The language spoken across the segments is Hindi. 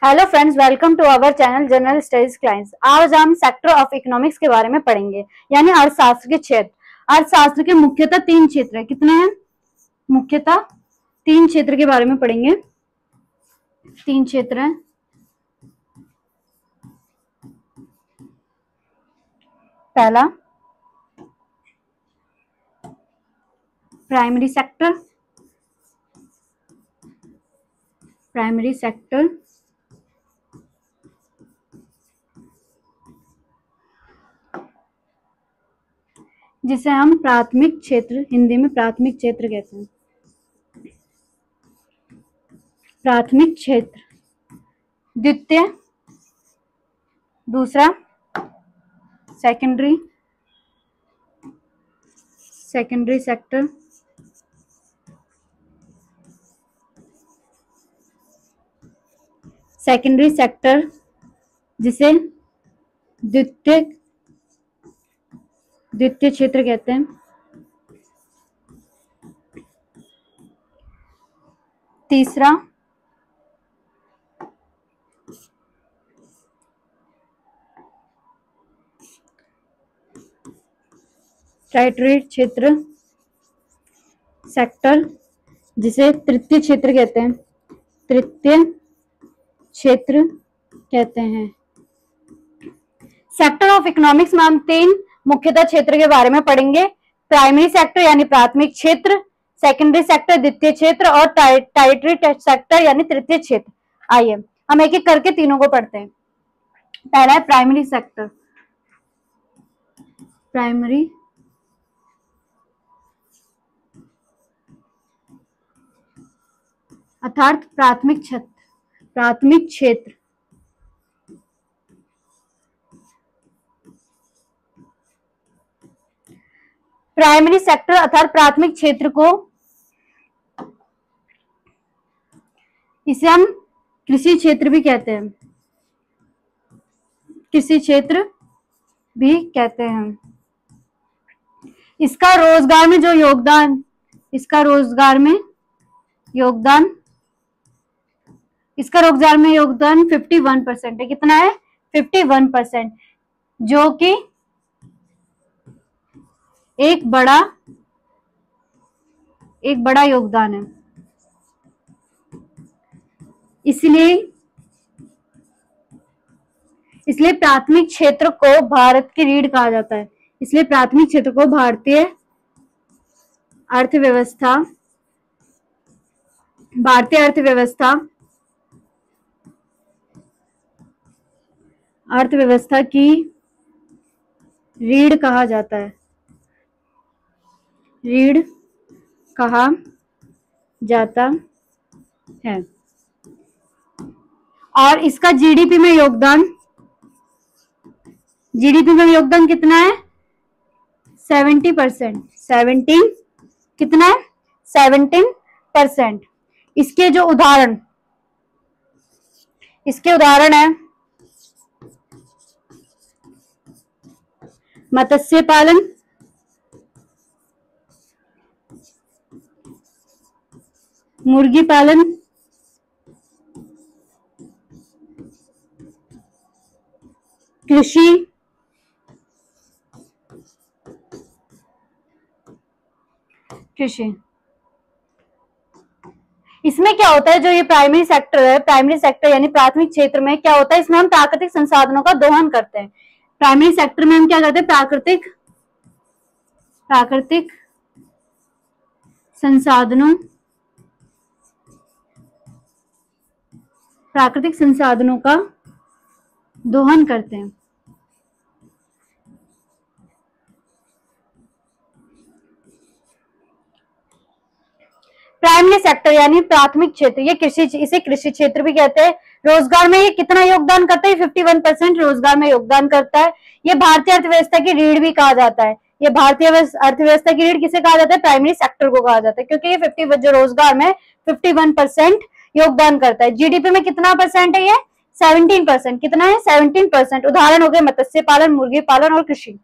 Hello friends, welcome to our channel general studies क्लाइंस। आज हम सेक्टर ऑफ इकोनॉमिक्स के बारे में पढ़ेंगे, यानी अर्थशास्त्र के क्षेत्र। अर्थशास्त्र के मुख्यतः तीन क्षेत्र है। कितने हैं? मुख्यतः तीन क्षेत्र के बारे में पढ़ेंगे। तीन क्षेत्र हैं। पहला प्राइमरी सेक्टर। प्राइमरी सेक्टर जिसे हम प्राथमिक क्षेत्र, हिंदी में प्राथमिक क्षेत्र कहते हैं। प्राथमिक क्षेत्र। द्वितीय, दूसरा सेकेंडरी सेक्टर। सेकेंडरी सेक्टर जिसे द्वितीय क्षेत्र कहते हैं। तीसरा टर्टियरी क्षेत्र, सेक्टर जिसे तृतीय क्षेत्र कहते हैं। तृतीय क्षेत्र कहते हैं। सेक्टर ऑफ इकोनॉमिक्स में हम तीन मुख्यतः क्षेत्र के बारे में पढ़ेंगे। प्राइमरी सेक्टर यानी प्राथमिक क्षेत्र, सेकेंडरी सेक्टर द्वितीय क्षेत्र और टर्टियरी सेक्टर यानी तृतीय क्षेत्र। आइए हम एक एक करके तीनों को पढ़ते हैं। पहला है प्राइमरी सेक्टर। प्राइमरी अर्थात प्राथमिक क्षेत्र। प्राइमरी सेक्टर अर्थात प्राथमिक क्षेत्र को इसे हम कृषि क्षेत्र भी कहते हैं। कृषि क्षेत्र भी कहते हैं। इसका रोजगार में योगदान 51% है। कितना है? 51%, जो कि एक बड़ा योगदान है। इसलिए प्राथमिक क्षेत्र को भारत की रीढ़ कहा जाता है। इसलिए प्राथमिक क्षेत्र को भारतीय अर्थव्यवस्था की रीढ़ कहा जाता है। रीढ़ कहा जाता है। और इसका जीडीपी में योगदान कितना है? 17%। कितना है? 17%। इसके उदाहरण है मत्स्य पालन, मुर्गी पालन, कृषि, इसमें क्या होता है? जो ये प्राइमरी सेक्टर यानी प्राथमिक क्षेत्र में क्या होता है? इसमें हम प्राकृतिक संसाधनों का दोहन करते हैं। प्राइमरी सेक्टर में हम क्या करते हैं? प्राकृतिक संसाधनों का दोहन करते हैं। प्राइमरी सेक्टर यानी प्राथमिक क्षेत्र, इसे कृषि क्षेत्र भी कहते हैं। रोजगार में ये कितना योगदान करता है? 51% रोजगार में योगदान करता है। ये भारतीय अर्थव्यवस्था की रीढ़ भी कहा जाता है। ये भारतीय अर्थव्यवस्था की रीढ़ किसे कहा जाता है? प्राइमरी सेक्टर को कहा जाता है, क्योंकि ये जो रोजगार में 51% योगदान करता है। जीडीपी में कितना परसेंट है? ये 17%। कितना है? 17%। उदाहरण हो गए मत्स्य पालन, मुर्गी पालन और कृषि।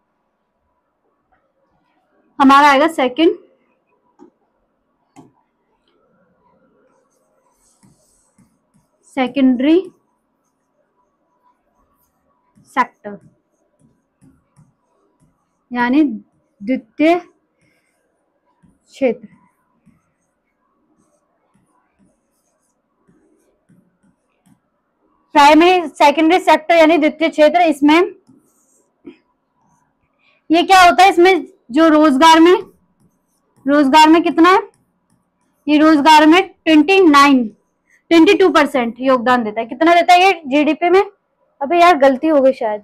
हमारा आएगा सेकेंडरी सेक्टर यानी द्वितीय क्षेत्र। प्राइमरी सेकेंडरी सेक्टर यानी द्वितीय क्षेत्र, इसमें ये क्या होता है, इसमें जो रोजगार में कितना है, ये रोजगार में 22% योगदान देता है। कितना देता है ये जीडीपी में? अबे यार गलती हो गई शायद,